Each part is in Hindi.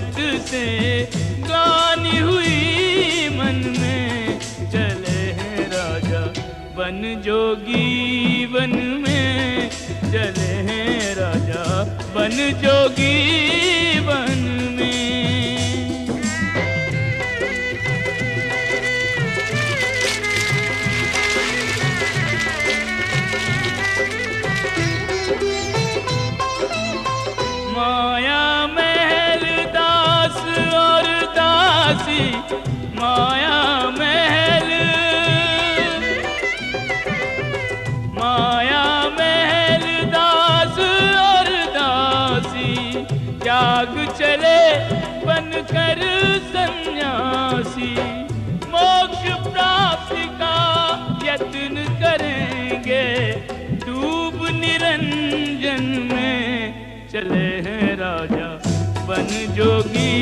हसरत से ग्लानि हुई मन में, चले हैं राजा बन जोगी वन में, चले हैं राजा बन जोगी वन में। माया महल दास और दासी, माया महल, माया महल दास और दासी, त्याग चले बनकर सन्यासी, मोक्ष प्राप्ति का यत्न करेंगे, डूब निरंजन में, चले हैं राजा बन जोगी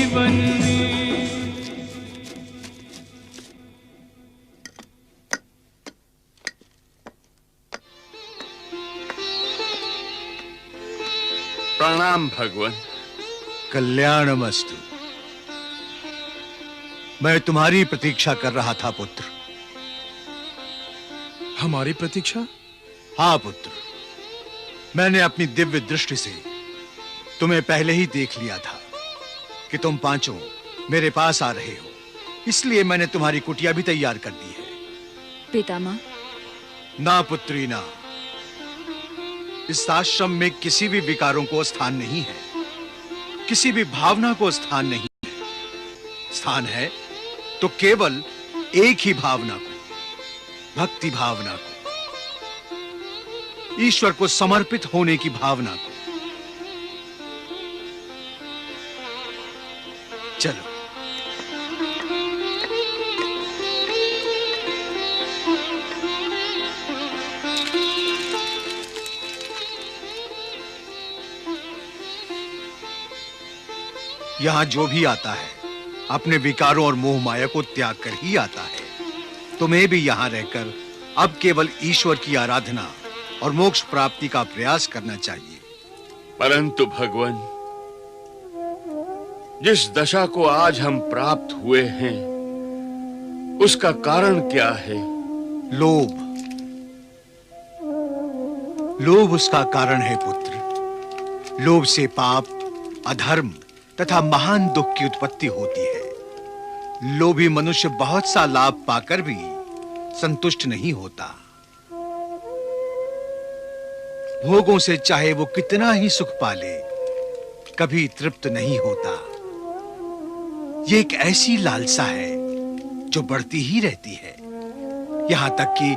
वन में। प्रणाम भगवान। कल्याणमस्तु। मैं तुम्हारी प्रतीक्षा कर रहा था पुत्र। हमारी प्रतीक्षा? हाँ पुत्र, मैंने अपनी दिव्य दृष्टि से तुम्हें पहले ही देख लिया था कि तुम पांचों मेरे पास आ रहे हो, इसलिए मैंने तुम्हारी कुटिया भी तैयार कर दी है। पितामह। ना पुत्री ना, इस आश्रम में किसी भी विकारों को स्थान नहीं है, किसी भी भावना को स्थान नहीं है। स्थान है तो केवल एक ही भावना को, भक्ति भावना को, ईश्वर को समर्पित होने की भावना को। चलो। यहां जो भी आता है अपने विकारों और मोह माया को त्याग कर ही आता है। तुम्हें भी यहां रहकर अब केवल ईश्वर की आराधना और मोक्ष प्राप्ति का प्रयास करना चाहिए। परंतु भगवान, जिस दशा को आज हम प्राप्त हुए हैं, उसका कारण क्या है? लोभ। लोभ उसका कारण है पुत्र। लोभ से पाप, अधर्म तथा महान दुख की उत्पत्ति होती है। लोभी मनुष्य बहुत सा लाभ पाकर भी संतुष्ट नहीं होता। भोगों से चाहे वो कितना ही सुख पाले, कभी तृप्त नहीं होता। ये एक ऐसी लालसा है जो बढ़ती ही रहती है, यहां तक कि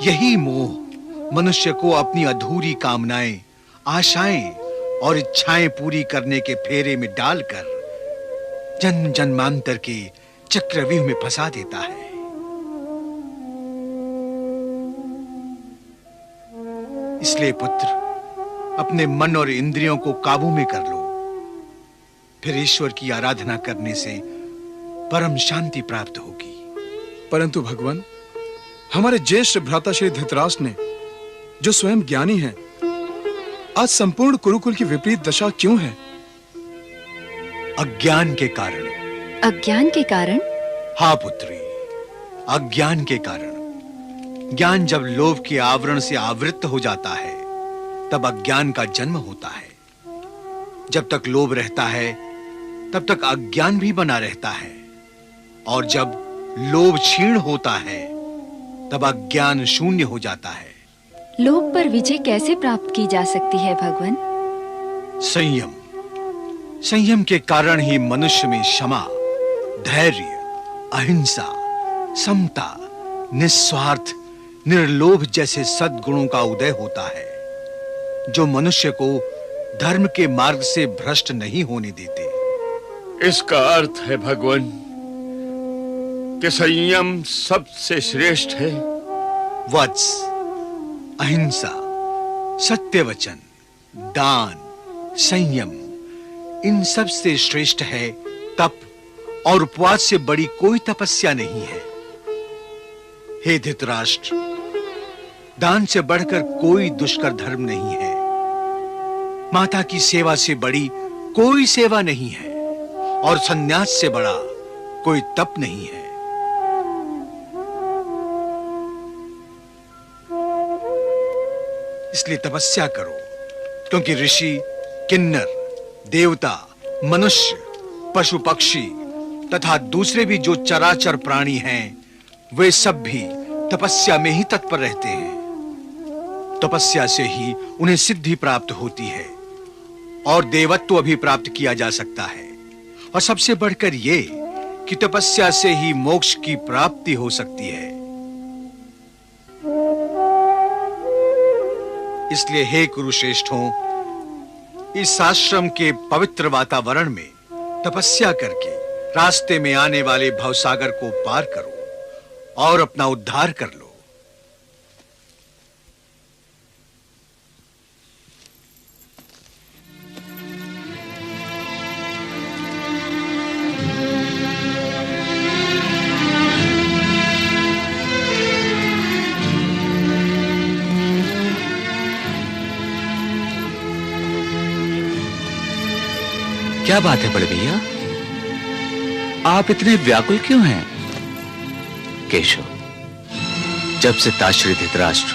यही मोह मनुष्य को अपनी अधूरी कामनाएं, आशाएं और इच्छाएं पूरी करने के फेरे में डालकर जन्म जन्मांतर के चक्रव्यूह में फंसा देता है। इसलिए पुत्र, अपने मन और इंद्रियों को काबू में कर लो, फिर ईश्वर की आराधना करने से परम शांति प्राप्त होगी। परंतु भगवान, हमारे ज्येष्ठ भ्राता श्री धृतराष्ट्र ने, जो स्वयं ज्ञानी हैं, आज संपूर्ण कुरुकुल की विपरीत दशा क्यों है? अज्ञान के कारण। अज्ञान के कारण? हाँ पुत्री, अज्ञान के कारण। ज्ञान जब लोभ के आवरण से आवृत हो जाता है, तब अज्ञान का जन्म होता है। जब तक लोभ रहता है, तब तक अज्ञान भी बना रहता है, और जब लोभ क्षीण होता है, तब अज्ञान शून्य हो जाता है। लोभ पर विजय कैसे प्राप्त की जा सकती है भगवान? संयम। संयम के कारण ही मनुष्य में क्षमा, धैर्य, अहिंसा, समता, निस्वार्थ, निर्लोभ जैसे सद्गुणों का उदय होता है, जो मनुष्य को धर्म के मार्ग से भ्रष्ट नहीं होने देते। इसका अर्थ है भगवान कि संयम सबसे श्रेष्ठ है। वत्स, अहिंसा, सत्यवचन, दान, संयम, इन सब से श्रेष्ठ है तप, और उपवास से बड़ी कोई तपस्या नहीं है। हे धृतराष्ट्र, दान से बढ़कर कोई दुष्कर धर्म नहीं है। माता की सेवा से बड़ी कोई सेवा नहीं है। और संन्यास से बड़ा कोई तप नहीं है। इसलिए तपस्या करो, क्योंकि ऋषि, किन्नर, देवता, मनुष्य, पशु पक्षी तथा दूसरे भी जो चराचर प्राणी हैं, वे सब भी तपस्या में ही तत्पर रहते हैं। तपस्या से ही उन्हें सिद्धि प्राप्त होती है और देवत्व भी प्राप्त किया जा सकता है। और सबसे बढ़कर ये कि तपस्या से ही मोक्ष की प्राप्ति हो सकती है। इसलिए हे कुरुश्रेष्ठों, इस आश्रम के पवित्र वातावरण में तपस्या करके रास्ते में आने वाले भवसागर को पार करो और अपना उद्धार कर लो। क्या बात है बड़े भैया, आप इतने व्याकुल क्यों हैं? केशव, जब से ताश्री धृतराष्ट्र,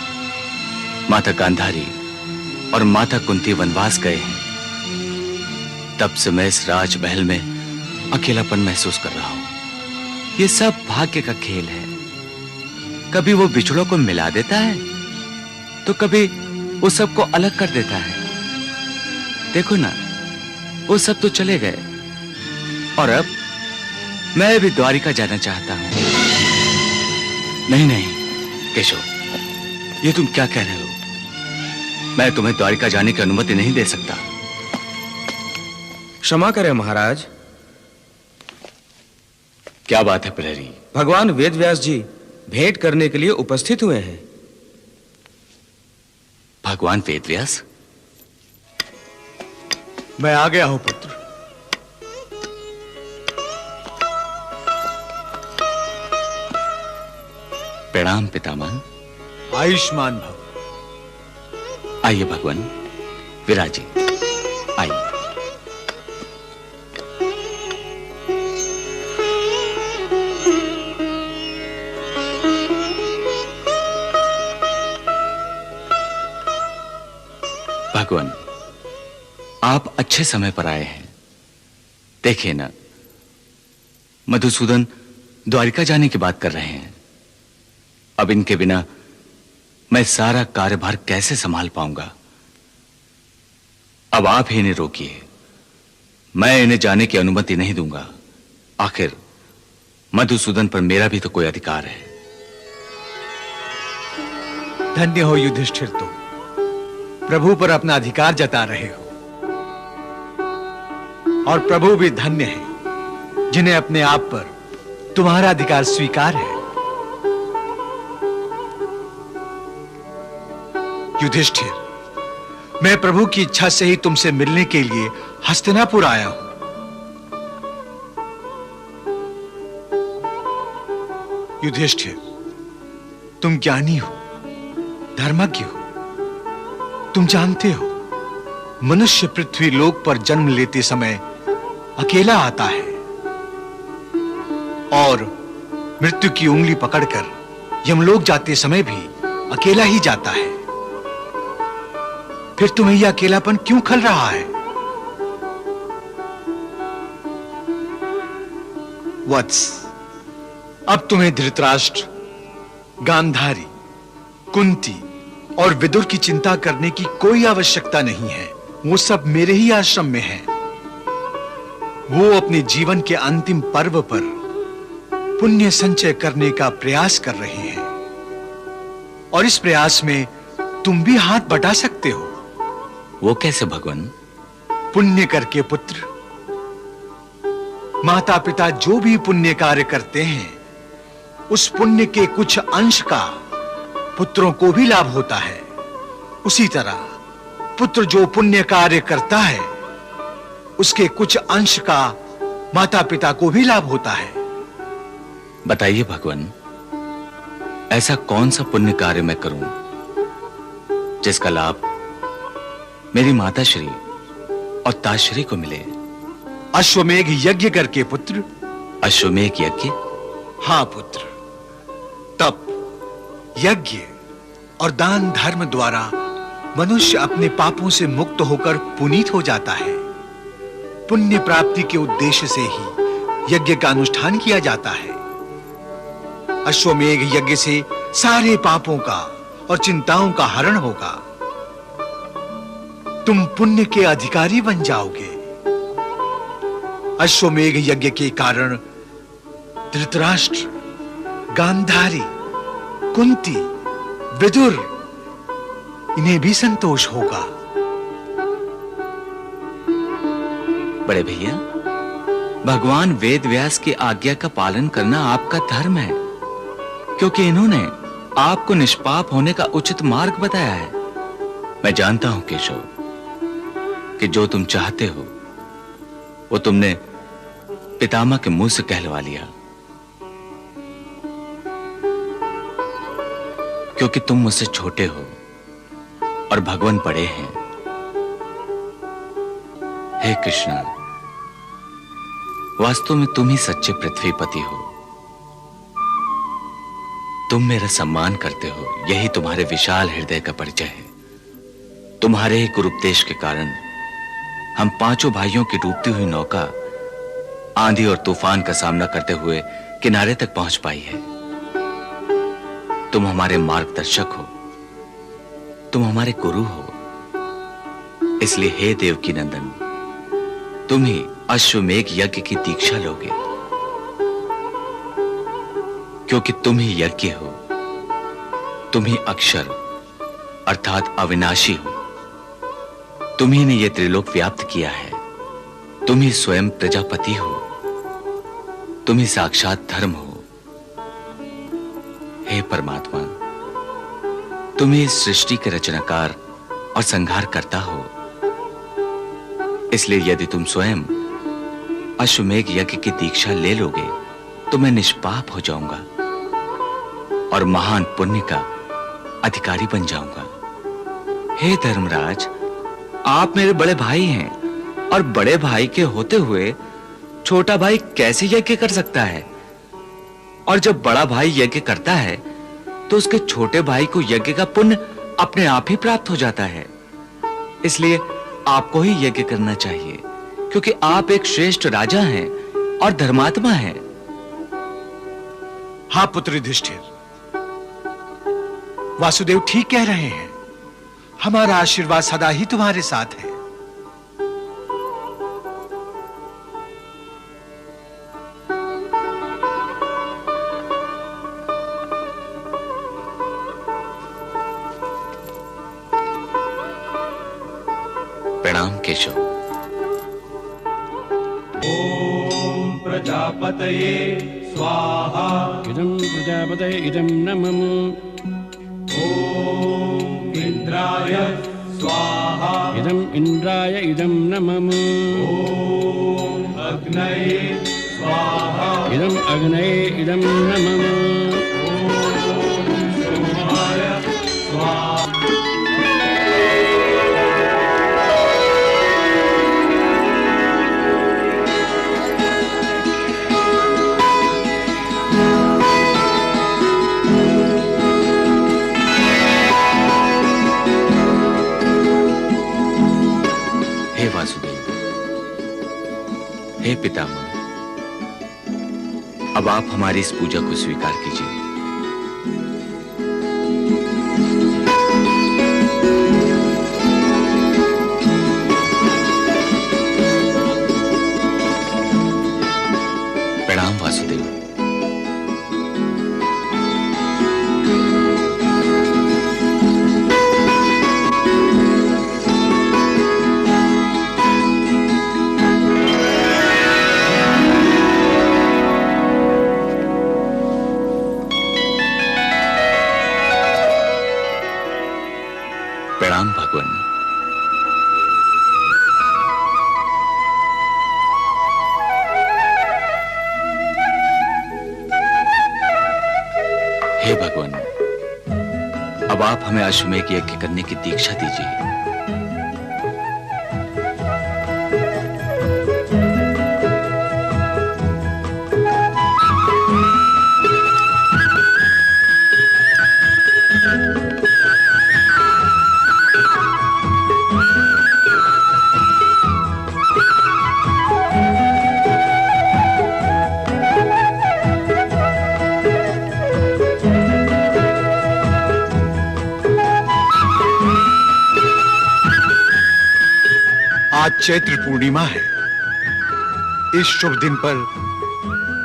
माता गांधारी और माता कुंती वनवास गए हैं, तब से मैं इस राजमहल में अकेलापन महसूस कर रहा हूं। ये सब भाग्य का खेल है। कभी वो बिछड़ों को मिला देता है तो कभी वो सबको अलग कर देता है। देखो ना, वो सब तो चले गए और अब मैं भी द्वारिका जाना चाहता हूं। नहीं नहीं केशव, ये तुम क्या कह रहे हो? मैं तुम्हें द्वारिका जाने की अनुमति नहीं दे सकता। क्षमा करें महाराज। क्या बात है प्रहरी? भगवान वेदव्यास जी भेंट करने के लिए उपस्थित हुए हैं। भगवान वेदव्यास? मैं आ गया हूं पुत्र। प्रणाम पितामह। आयुष्मान भव। आइए भगवान, विराजिए, आइए। भगवान, आप अच्छे समय पर आए हैं। देखिए ना, मधुसूदन द्वारिका जाने की बात कर रहे हैं। अब इनके बिना मैं सारा कार्यभार कैसे संभाल पाऊंगा? अब आप ही इन्हें रोकिए। मैं इन्हें जाने की अनुमति नहीं दूंगा। आखिर मधुसूदन पर मेरा भी तो कोई अधिकार है। धन्य हो युधिष्ठिर, तुम प्रभु पर अपना अधिकार जता रहे हो। और प्रभु भी धन्य है जिन्हें अपने आप पर तुम्हारा अधिकार स्वीकार है। युधिष्ठिर, मैं प्रभु की इच्छा से ही तुमसे मिलने के लिए हस्तिनापुर आया हूं। युधिष्ठिर, तुम ज्ञानी हो, धर्मज्ञ हो। तुम जानते हो, मनुष्य पृथ्वी लोक पर जन्म लेते समय अकेला आता है और मृत्यु की उंगली पकड़कर यमलोक जाते समय भी अकेला ही जाता है। फिर तुम्हें यह अकेलापन क्यों खल रहा है? वत्स, अब तुम्हें धृतराष्ट्र, गांधारी, कुंती और विदुर की चिंता करने की कोई आवश्यकता नहीं है। वो सब मेरे ही आश्रम में हैं। वो अपने जीवन के अंतिम पर्व पर पुण्य संचय करने का प्रयास कर रहे हैं और इस प्रयास में तुम भी हाथ बटा सकते हो। वो कैसे भगवान? पुण्य करके पुत्र। माता पिता जो भी पुण्य कार्य करते हैं, उस पुण्य के कुछ अंश का पुत्रों को भी लाभ होता है। उसी तरह पुत्र जो पुण्य कार्य करता है, उसके कुछ अंश का माता पिता को भी लाभ होता है। बताइए भगवान, ऐसा कौन सा पुण्य कार्य मैं करूं जिसका लाभ मेरी माताश्री और ताश्री को मिले? अश्वमेघ यज्ञ करके पुत्र। अश्वमेघ यज्ञ? हाँ पुत्र, तप, यज्ञ और दान धर्म द्वारा मनुष्य अपने पापों से मुक्त होकर पुनीत हो जाता है। पुण्य प्राप्ति के उद्देश्य से ही यज्ञ का अनुष्ठान किया जाता है। अश्वमेघ यज्ञ से सारे पापों का और चिंताओं का हरण होगा। तुम पुण्य के अधिकारी बन जाओगे। अश्वमेघ यज्ञ के कारण धृतराष्ट्र, गांधारी, कुंती, विदुर, इन्हें भी संतोष होगा। बड़े भैया, भगवान वेद व्यास की आज्ञा का पालन करना आपका धर्म है, क्योंकि इन्होंने आपको निष्पाप होने का उचित मार्ग बताया है। मैं जानता हूं केशव कि जो तुम चाहते हो वो तुमने पितामह के मुंह से कहलवा लिया, क्योंकि तुम मुझसे छोटे हो और भगवान बड़े हैं। हे कृष्णा, वास्तव में तुम ही सच्चे पृथ्वीपति हो। तुम मेरा सम्मान करते हो, यही तुम्हारे विशाल हृदय का परिचय है। तुम्हारे ही गुरुपदेश के कारण हम पांचों भाइयों की डूबती हुई नौका आंधी और तूफान का सामना करते हुए किनारे तक पहुंच पाई है। तुम हमारे मार्गदर्शक हो, तुम हमारे गुरु हो। इसलिए हे देवकी नंदन, तुम ही अश्वमेघ यज्ञ की दीक्षा लोगे, क्योंकि तुम ही यज्ञ हो, तुम ही अक्षर अर्थात अविनाशी हो। तुम ही ने यह त्रिलोक व्याप्त किया है। तुम ही स्वयं प्रजापति हो, तुम ही साक्षात धर्म हो। हे परमात्मा, तुम ही सृष्टि के रचनाकार और संहार करता हो। इसलिए यदि तुम स्वयं अश्वमेघ यज्ञ की दीक्षा ले लोगे तो मैं निष्पाप हो जाऊंगा और महान पुण्य का अधिकारी बन जाऊंगा। हे धर्मराज, आप मेरे बड़े भाई हैं और बड़े भाई के होते हुए छोटा भाई कैसे यज्ञ कर सकता है? और जब बड़ा भाई यज्ञ करता है तो उसके छोटे भाई को यज्ञ का पुण्य अपने आप ही प्राप्त हो जाता है। इसलिए आपको ही यज्ञ करना चाहिए, क्योंकि आप एक श्रेष्ठ राजा हैं और धर्मात्मा हैं। हाँ पुत्र युधिष्ठिर, वासुदेव ठीक कह रहे हैं। हमारा आशीर्वाद सदा ही तुम्हारे साथ है। प्रणाम केशव। ओम प्रजापतये स्वाहा। इदं प्रजापतये इदं नमः। ओम इंद्राय स्वाहा। इदं इंद्राय इदं नमः। ओम अग्नये स्वाहा। इदं अग्नये इदं नमः। ओम सोमाय स्वाहा। हे वासुदेव, हे पितामह, अब आप हमारी इस पूजा को स्वीकार कीजिए। प्रणाम वासुदेव। प्रणाम भगवान। हे भगवान, अब आप हमें अश्वमेघ यज्ञ करने की दीक्षा दीजिए। चैत्र पूर्णिमा है। इस शुभ दिन पर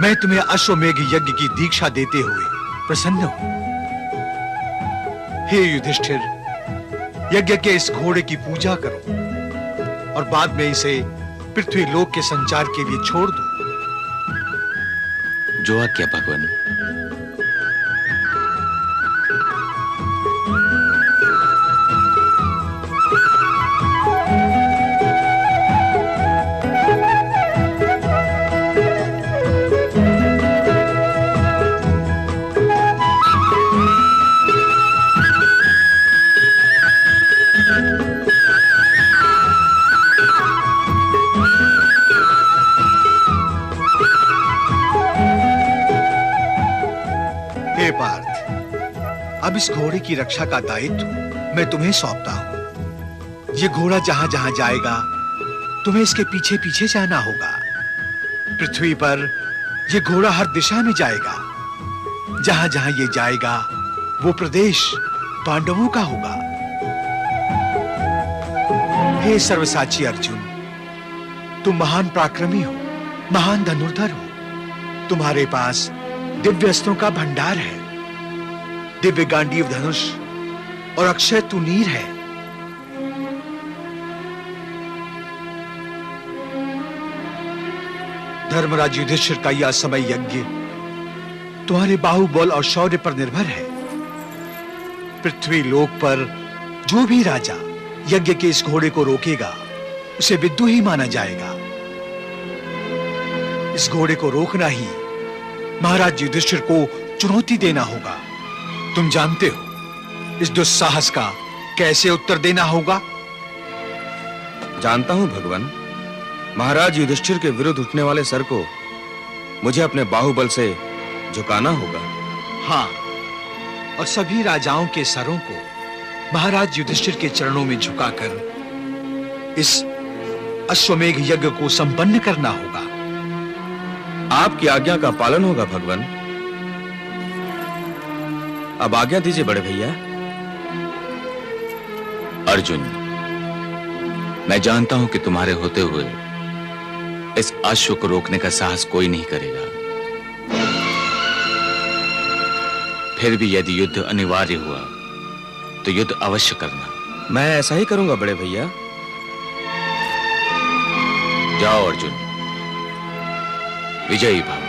मैं तुम्हें अश्वमेघ यज्ञ की दीक्षा देते हुए प्रसन्न हूं। हे युधिष्ठिर, यज्ञ के इस घोड़े की पूजा करो और बाद में इसे पृथ्वी लोक के संचार के लिए छोड़ दो। जो आज्ञा भगवान। अब इस घोड़े की रक्षा का दायित्व मैं तुम्हें सौंपता हूं। ये घोड़ा जहां जहां जाएगा तुम्हें इसके पीछे पीछे जाना होगा। पृथ्वी पर ये घोड़ा हर दिशा में जाएगा। जहां जहां ये जाएगा वो प्रदेश पांडवों का होगा। हे सर्वसाची अर्जुन, तुम महान पराक्रमी हो, महान धनुर्धर हो। तुम्हारे पास दिव्य अस्त्रों का भंडार है। दिव्य गांडीव धनुष और अक्षय तुनीर है। धर्मराज युधिष्ठिर का यह समय यज्ञ तुम्हारे बाहुबल और शौर्य पर निर्भर है। पृथ्वी लोक पर जो भी राजा यज्ञ के इस घोड़े को रोकेगा उसे विद्रोही माना जाएगा। इस घोड़े को रोकना ही महाराज युधिष्ठिर को चुनौती देना होगा। तुम जानते हो इस दुस्साहस का कैसे उत्तर देना होगा? जानता हूं भगवान। महाराज युधिष्ठिर के विरुद्ध उठने वाले सर को मुझे अपने बाहुबल से झुकाना होगा। हाँ, और सभी राजाओं के सरों को महाराज युधिष्ठिर के चरणों में झुकाकर इस अश्वमेघ यज्ञ को संपन्न करना होगा। आपकी आज्ञा का पालन होगा भगवान। अब आज्ञा दीजिए बड़े भैया। अर्जुन, मैं जानता हूं कि तुम्हारे होते हुए इस अश्व को रोकने का साहस कोई नहीं करेगा। फिर भी यदि युद्ध अनिवार्य हुआ तो युद्ध अवश्य करना। मैं ऐसा ही करूंगा बड़े भैया। जाओ अर्जुन, विजयी भव।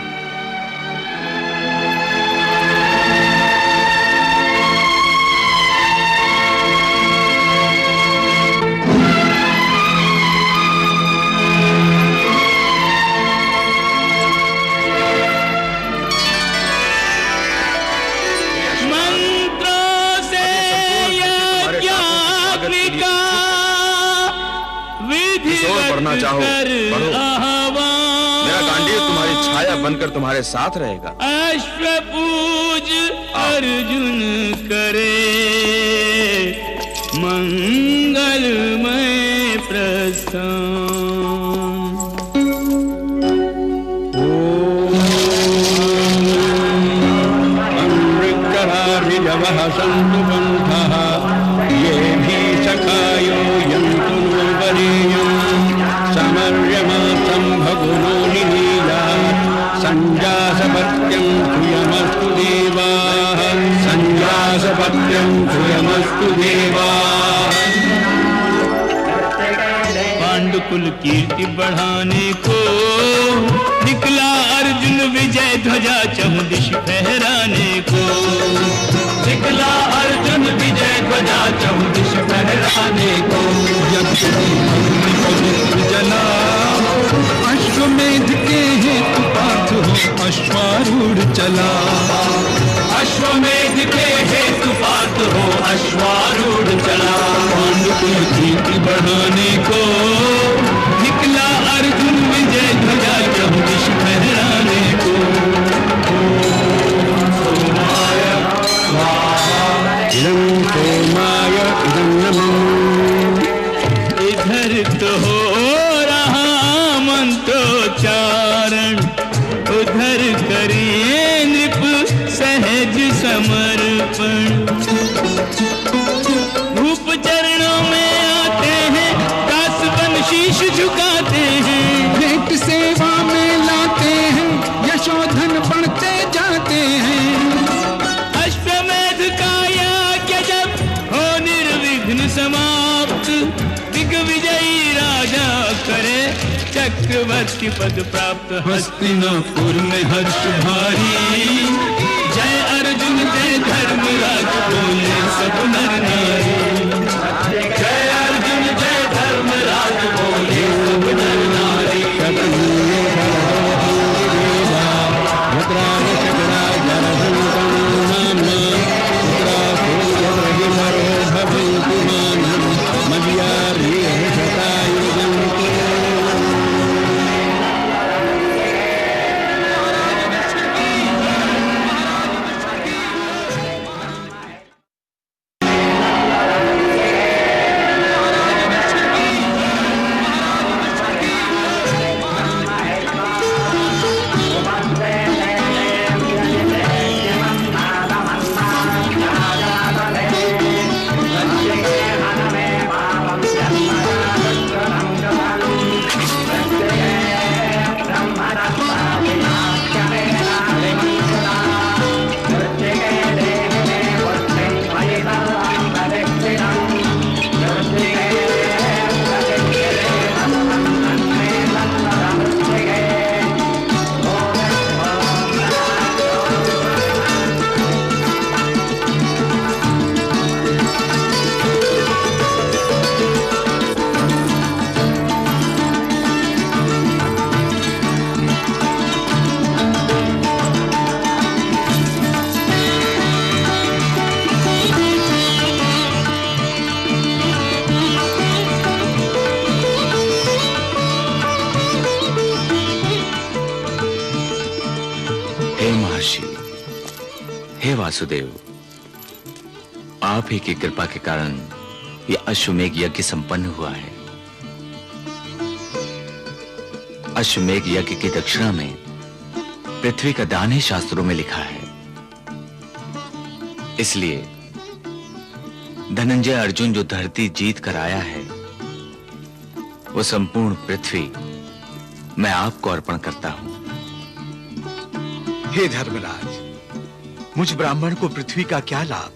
बढ़ना चाहो बढ़ो। मेरा गांडीव तुम्हारी छाया बनकर तुम्हारे साथ रहेगा। अश्वपूज अर्जुन करे मंगलमय प्रस्थान। अमृतकराभिजवः सन्तु बन्धः ये भी सखायो यन्तु नोपरीयम् समर्यमासं भगुनो निलीला संजासपत्यं तुयमस्तु देवाः संजासपत्यं तुयमस्तु देवाः। पांडुकुल कीर्ति बढ़ाने को निकला अर्जुन विजय ध्वजा चहुदिश फहराने को। निकला अर्जुन विजय ध्वजा चहुदिश फहराने को। जला अश्वमेध के हेतु पार्थ हो अश्वारूढ़ चला। अश्वमेध के हेतु पार्थ हो अश्वारूढ़ चला। पांडुकुल कीर्ति बढ़ाने को निकला अर्जुन विजय ध्वजा चहुदिश फहराने को। सोमाय स्वाहा इदं सोमाय इदं नमः। इधर तो हो रहा मंत्रोच्चारण, उधर करिए नृप सहज समर्पण। भूप चरणों में आते हैं दास बन शीश चक्रवर्ती पद प्राप्त हस्तिनापुर में हर्ष भारी। जय अर्जुन जय धर्मराज बोले सब नर नारी। जय अर्जुन जय धर्मराज बोले सब नर नारी। हे वासुदेव, आप ही की कृपा के कारण यह अश्वमेघ यज्ञ संपन्न हुआ है। अश्वमेघ यज्ञ की दक्षिणा में पृथ्वी का दान ही शास्त्रों में लिखा है। इसलिए धनंजय अर्जुन जो धरती जीत कर आया है, वो संपूर्ण पृथ्वी मैं आपको अर्पण करता हूं। हे धर्मराज, मुझ ब्राह्मण को पृथ्वी का क्या लाभ?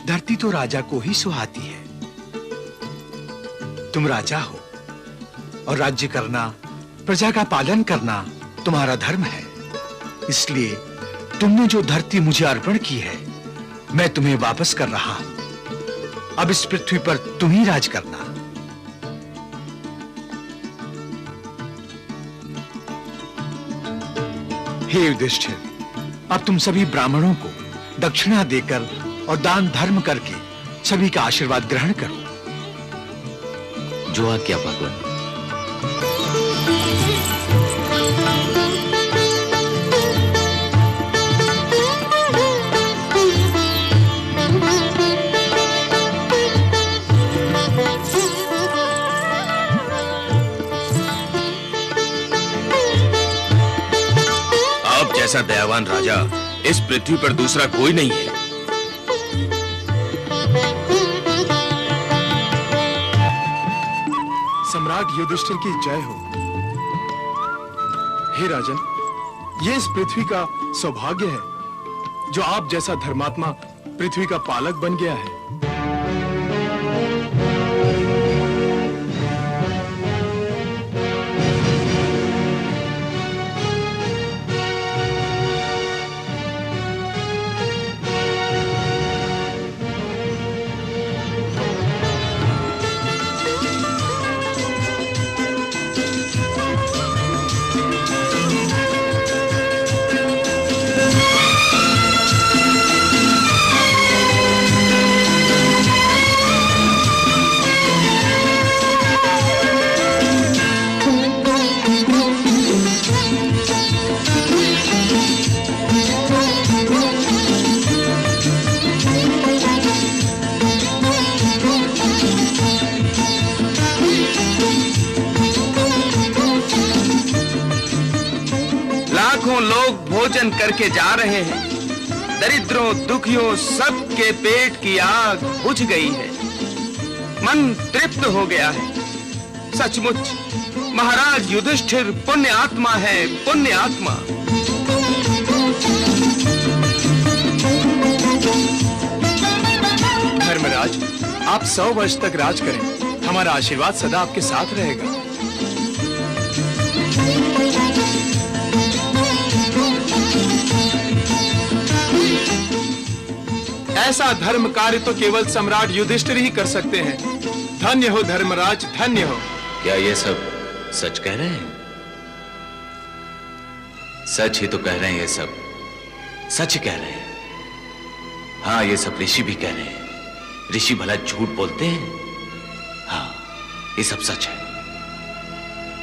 धरती तो राजा को ही सुहाती है। तुम राजा हो और राज्य करना, प्रजा का पालन करना तुम्हारा धर्म है। इसलिए तुमने जो धरती मुझे अर्पण की है, मैं तुम्हें वापस कर रहा हूं। अब इस पृथ्वी पर तुम ही राज करना। हे युधिष्ठिर, अब तुम सभी ब्राह्मणों को दक्षिणा देकर और दान धर्म करके सभी का आशीर्वाद ग्रहण करो। जो आज्ञा भगवान। आप जैसा दयावान राजा इस पृथ्वी पर दूसरा कोई नहीं है। सम्राट युधिष्ठिर की जय हो। हे राजन, ये इस पृथ्वी का सौभाग्य है जो आप जैसा धर्मात्मा पृथ्वी का पालक बन गया है। भोजन करके जा रहे हैं। दरिद्रों दुखियों सबके पेट की आग बुझ गई है। मन तृप्त हो गया है। सचमुच महाराज युधिष्ठिर पुण्य आत्मा है, पुण्य आत्मा। धर्मराज, आप 100 वर्ष तक राज करें। हमारा आशीर्वाद सदा आपके साथ रहेगा। ऐसा धर्म कार्य तो केवल सम्राट युधिष्ठिर ही कर सकते हैं। धन्य हो धर्मराज, धन्य हो। क्या ये सब सच कह रहे हैं? सच ही तो कह रहे हैं, ये सब सच कह रहे हैं। हाँ, ये सब ऋषि भी कह रहे हैं। ऋषि भला झूठ बोलते हैं? हाँ, ये सब सच है।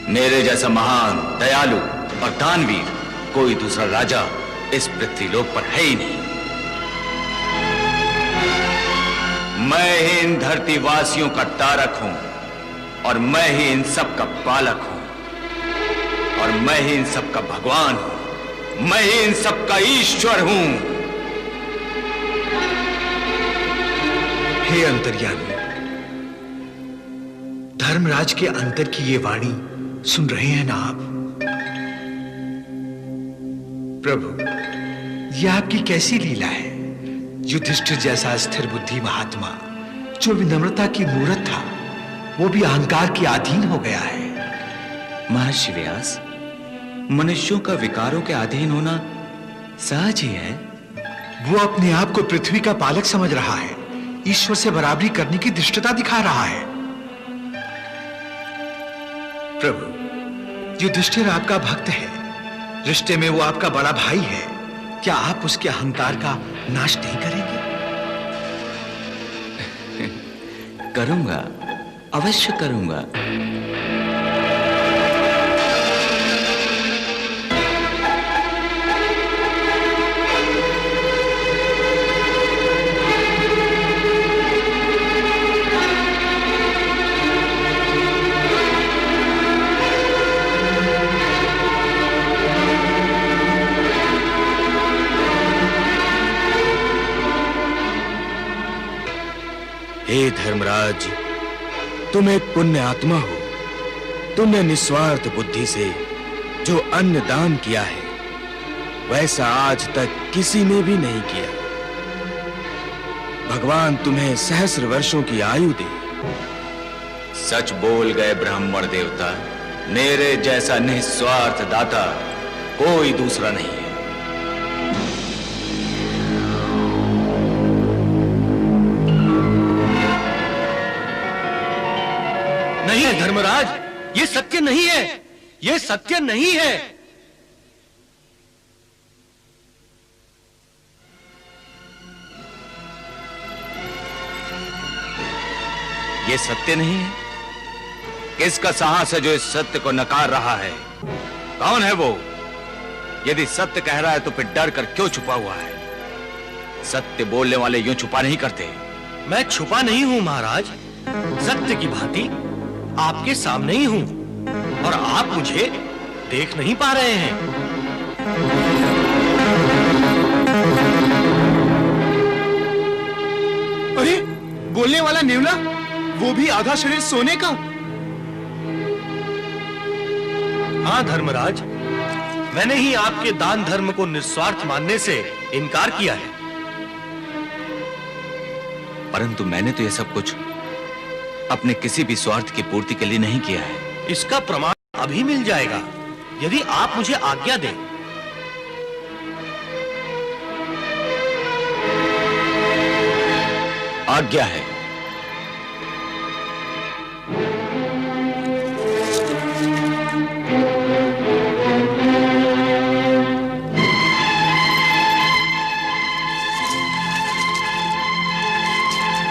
मेरे जैसा महान, दयालु और दानवीर कोई दूसरा राजा इस पृथ्वीलोक पर है ही नहीं। मैं ही इन धरती वासियों का तारक हूं और मैं ही इन सब का पालक हूं और मैं ही इन सब का भगवान हूं। मैं ही इन सब का ईश्वर हूं। हे अंतर्यामी, धर्मराज के अंतर की ये वाणी सुन रहे हैं ना आप? प्रभु, यह आपकी कैसी लीला है? युधिष्ठिर जैसा स्थिर बुद्धि महात्मा, जो विनम्रता की मूरत था, वो भी अहंकार के अधीन हो गया है। महर्षि व्यास, मनुष्यों का विकारों के अधीन होना सहज ही है। वो अपने आप को पृथ्वी का पालक समझ रहा है, ईश्वर से बराबरी करने की धृष्टता दिखा रहा है। प्रभु, युधिष्ठिर आपका भक्त है, रिश्ते में वो आपका बड़ा भाई है। क्या आप उसके अहंकार का नाश नहीं करेंगे? करूंगा, अवश्य करूंगा। हे धर्मराज, तुम एक पुण्य आत्मा हो। तुमने निस्वार्थ बुद्धि से जो अन्न दान किया है, वैसा आज तक किसी ने भी नहीं किया। भगवान तुम्हें सहस्र वर्षों की आयु दे। सच बोल गए ब्राह्मण देवता, मेरे जैसा निस्वार्थ दाता कोई दूसरा नहीं है। नहीं है धर्मराज, ये सत्य नहीं है, ये सत्य नहीं है। ये सत्य नहीं है? किसका साहस है जो इस सत्य को नकार रहा है? कौन है वो? यदि सत्य कह रहा है तो फिर डर कर क्यों छुपा हुआ है? सत्य बोलने वाले यूं छुपा नहीं करते। मैं छुपा नहीं हूं महाराज, सत्य की भांति आपके सामने ही हूं और आप मुझे देख नहीं पा रहे हैं। अरे, बोलने वाला नेवला, वो भी आधा शरीर सोने का। हाँ धर्मराज, मैंने ही आपके दान धर्म को निस्वार्थ मानने से इनकार किया है। परंतु मैंने तो यह सब कुछ अपने किसी भी स्वार्थ की पूर्ति के लिए नहीं किया है। इसका प्रमाण अभी मिल जाएगा, यदि आप मुझे आज्ञा दें। आज्ञा है।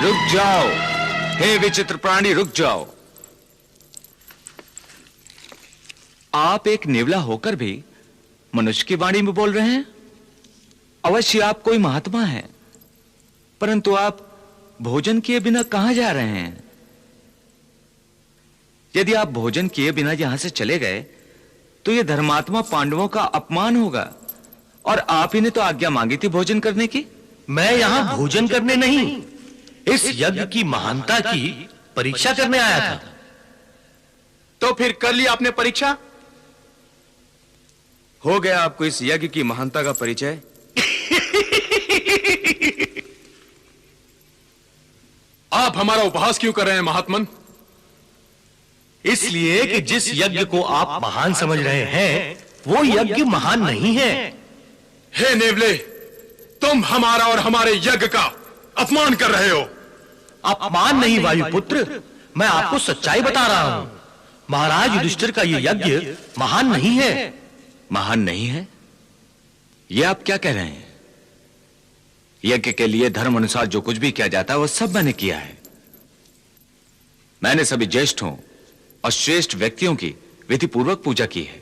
रुक जाओ, हे विचित्र प्राणी, रुक जाओ। आप एक नेवला होकर भी मनुष्य की वाणी में बोल रहे हैं। अवश्य आप कोई महात्मा हैं, परंतु आप भोजन किए बिना कहां जा रहे हैं? यदि आप भोजन किए बिना यहां से चले गए तो यह धर्मात्मा पांडवों का अपमान होगा। और आप ही ने तो आज्ञा मांगी थी भोजन करने की। मैं यहां भोजन करने नहीं, इस यज्ञ की महानता की परीक्षा करने आया था। तो फिर कर ली आपने परीक्षा? हो गया आपको इस यज्ञ की महानता का परिचय? आप हमारा उपहास क्यों कर रहे हैं महात्मन? इसलिए कि जिस यज्ञ को आप महान समझ रहे हैं, वो यज्ञ महान नहीं है। हे नेवले, तुम हमारा और हमारे यज्ञ का अपमान कर रहे हो। अपमान नहीं वायुपुत्र, मैं आपको सच्चाई बता रहा हूं। महाराज युधिष्ठिर का यह यज्ञ महान नहीं है। महान नहीं है? यह आप क्या कह रहे हैं? यज्ञ के लिए धर्म अनुसार जो कुछ भी किया जाता है वह सब मैंने किया है। मैंने सभी ज्येष्ठों और श्रेष्ठ व्यक्तियों की विधि पूर्वक पूजा की है।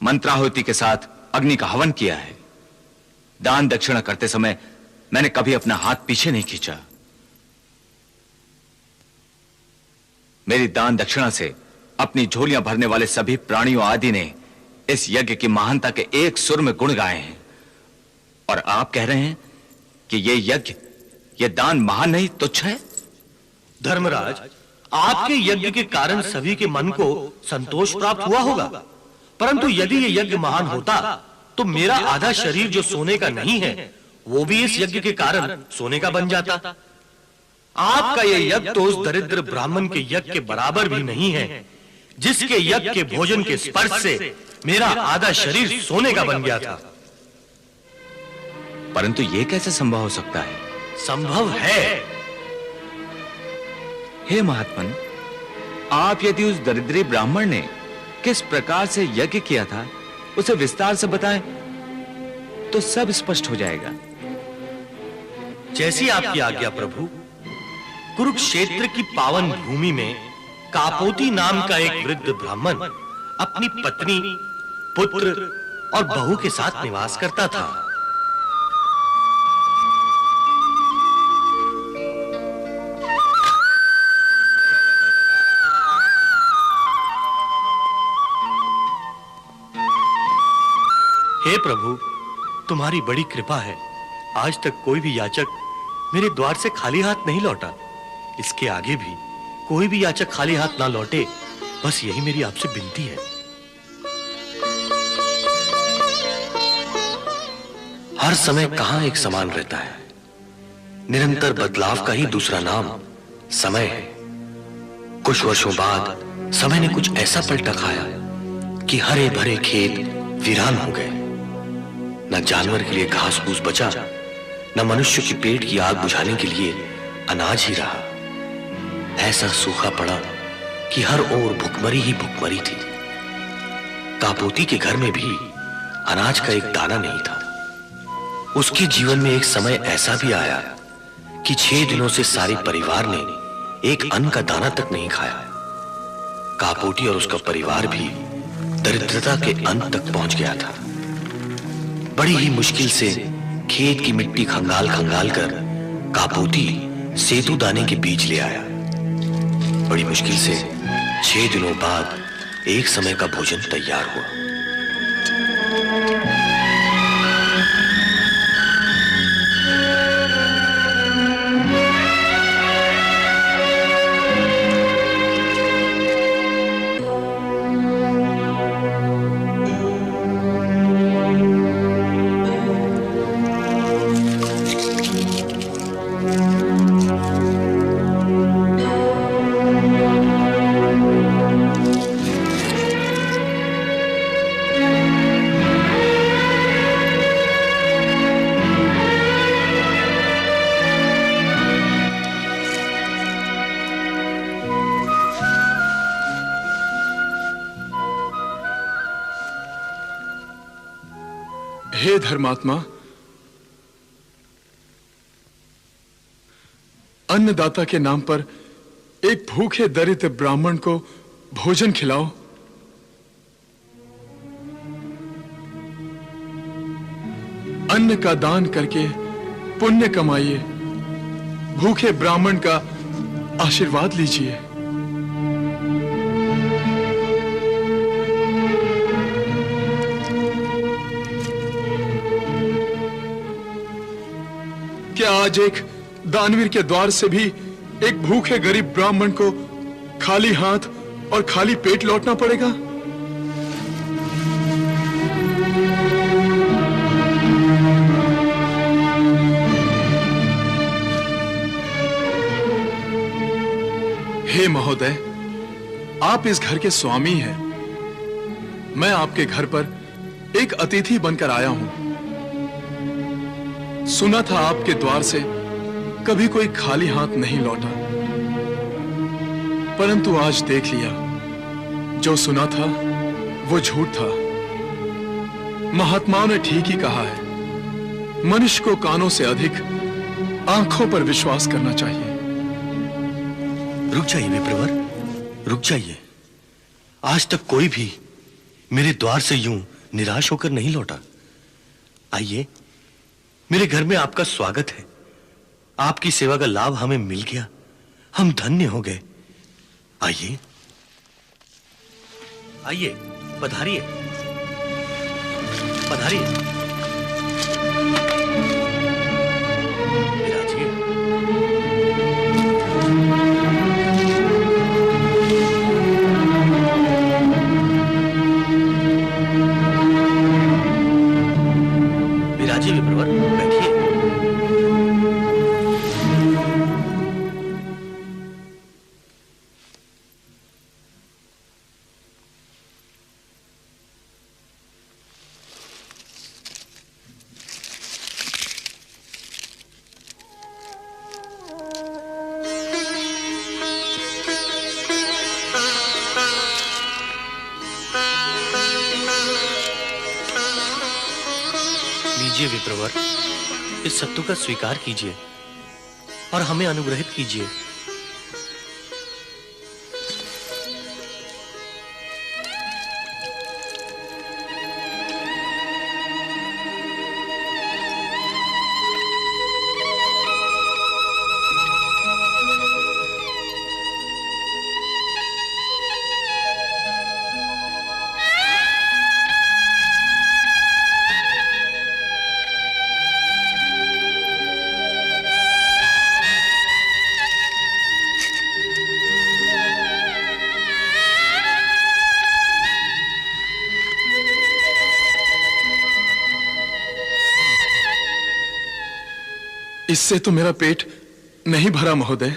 मंत्राहुति के साथ अग्नि का हवन किया है। दान दक्षिणा करते समय मैंने कभी अपना हाथ पीछे नहीं खींचा। मेरी दान दक्षिणा से अपनी झोलियां भरने वाले सभी प्राणियों आदि ने इस यज्ञ की महानता के एक सुर में गुण गाए हैं। और आप कह रहे हैं कि यह यज्ञ, यह दान महान नहीं, तुच्छ है? धर्मराज, आपके यज्ञ के कारण सभी के मन को संतोष प्राप्त हुआ होगा, परंतु यदि यह यज्ञ महान होता तो मेरा आधा शरीर जो सोने का नहीं है वो भी इस यज्ञ के कारण सोने का बन जाता। आपका यह यज्ञ तो उस दरिद्र ब्राह्मण के यज्ञ के बराबर भी नहीं है, जिसके यज्ञ के भोजन के स्पर्श से मेरा आधा शरीर सोने का बन गया था। परंतु यह कैसे संभव हो सकता है? संभव है। हे महात्मन, आप यदि उस दरिद्री ब्राह्मण ने किस प्रकार से यज्ञ किया था उसे विस्तार से बताएं तो सब स्पष्ट हो जाएगा। जैसी आपकी आज्ञा प्रभु। कुरुक्षेत्र की पावन भूमि में कापोती नाम का एक वृद्ध ब्राह्मण अपनी पत्नी, पुत्र और बहू के साथ निवास करता था। हे प्रभु, तुम्हारी बड़ी कृपा है। आज तक कोई भी याचक मेरे द्वार से खाली हाथ नहीं लौटा। इसके आगे भी कोई भी याचक खाली हाथ ना लौटे, बस यही मेरी आपसे विनती है। हर समय कहां एक समान रहता है। निरंतर बदलाव का ही दूसरा नाम समय है। कुछ वर्षों बाद समय ने कुछ ऐसा पलटा खाया कि हरे भरे खेत वीरान हो गए। न जानवर के लिए घास फूस बचा, न मनुष्य के पेट की आग बुझाने के लिए अनाज ही रहा। ऐसा सूखा पड़ा कि हर ओर भुखमरी ही भुखमरी थी। कापोती के घर में भी अनाज का एक दाना नहीं था। उसके जीवन में एक समय ऐसा भी आया कि 6 दिनों से सारे परिवार ने एक अन्न का दाना तक नहीं खाया। कापोती और उसका परिवार भी दरिद्रता के अंत तक पहुंच गया था। बड़ी ही मुश्किल से खेत की मिट्टी खंगाल खंगाल कर कापोती सेतु दाने के बीज ले आया। बड़ी मुश्किल से 6 दिनों बाद एक समय का भोजन तैयार हुआ। हे धर्मात्मा, अन्नदाता के नाम पर एक भूखे दरिद्र ब्राह्मण को भोजन खिलाओ। अन्न का दान करके पुण्य कमाइए। भूखे ब्राह्मण का आशीर्वाद लीजिए। क्या आज एक दानवीर के द्वार से भी एक भूखे गरीब ब्राह्मण को खाली हाथ और खाली पेट लौटना पड़ेगा? हे महोदय, आप इस घर के स्वामी हैं। मैं आपके घर पर एक अतिथि बनकर आया हूं। सुना था आपके द्वार से कभी कोई खाली हाथ नहीं लौटा, परंतु आज देख लिया, जो सुना था वो झूठ था। महात्माओं ने ठीक ही कहा है, मनुष्य को कानों से अधिक आंखों पर विश्वास करना चाहिए। रुक जाइए विप्रवर, रुक जाइए। आज तक कोई भी मेरे द्वार से यूं निराश होकर नहीं लौटा। आइए, मेरे घर में आपका स्वागत है। आपकी सेवा का लाभ हमें मिल गया, हम धन्य हो गए। आइए आइए, पधारिए पधारिए, विराजिए। विराजिए विप्रवर, बैठिए। लीजिए विप्रवर, इस सत्तू का स्वीकार कीजिए और हमें अनुग्रहित कीजिए। इससे तो मेरा पेट नहीं भरा महोदय।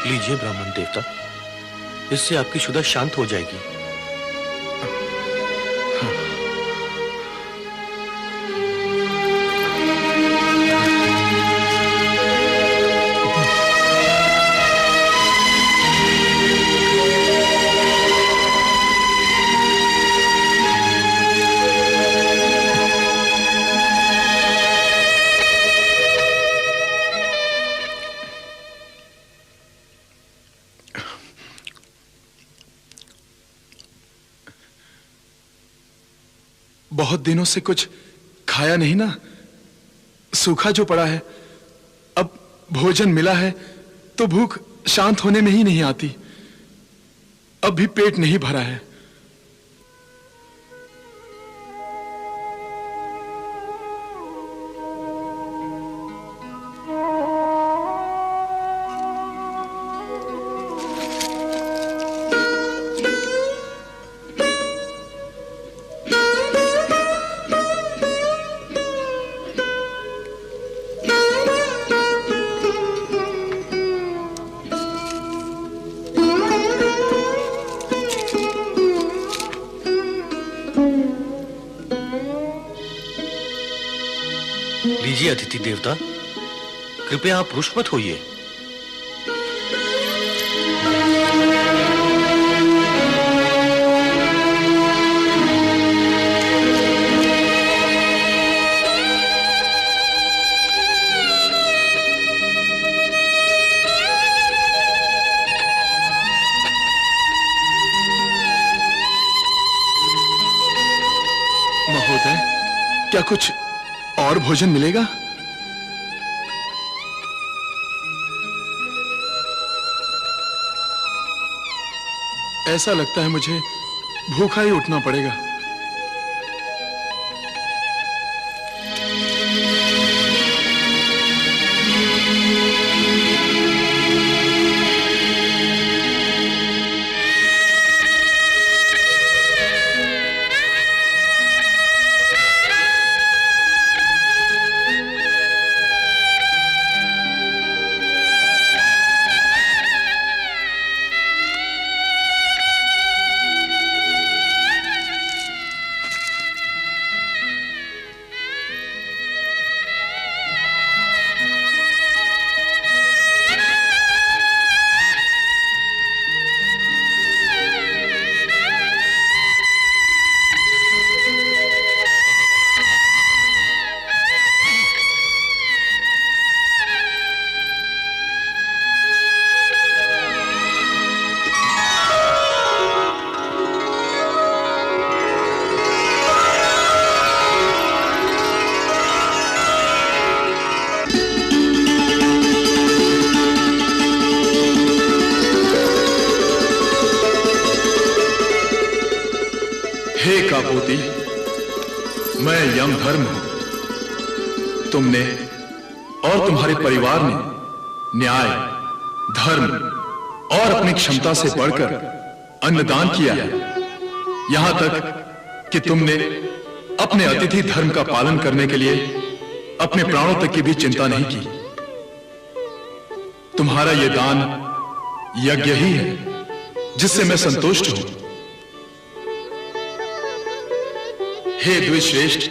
लीजिए ब्राह्मण देवता, इससे आपकी क्षुधा शांत हो जाएगी। बहुत दिनों से कुछ खाया नहीं ना, सूखा जो पड़ा है। अब भोजन मिला है तो भूख शांत होने में ही नहीं आती। अब भी पेट नहीं भरा है। लीजिए अतिथि देवता, कृपया आप रुष्ट मत होइए। महोदय, क्या कुछ और भोजन मिलेगा? ऐसा लगता है मुझे भूखा ही उठना पड़ेगा। हे कापोती, मैं यमधर्म हूं। तुमने और तुम्हारे परिवार ने न्याय, धर्म और अपनी क्षमता से बढ़कर अन्नदान किया है। यहां तक कि तुमने अपने अतिथि धर्म का पालन करने के लिए अपने प्राणों तक की भी चिंता नहीं की। तुम्हारा यह दान यज्ञ ही है जिससे मैं संतुष्ट हूं। हे द्विश्रेष्ठ,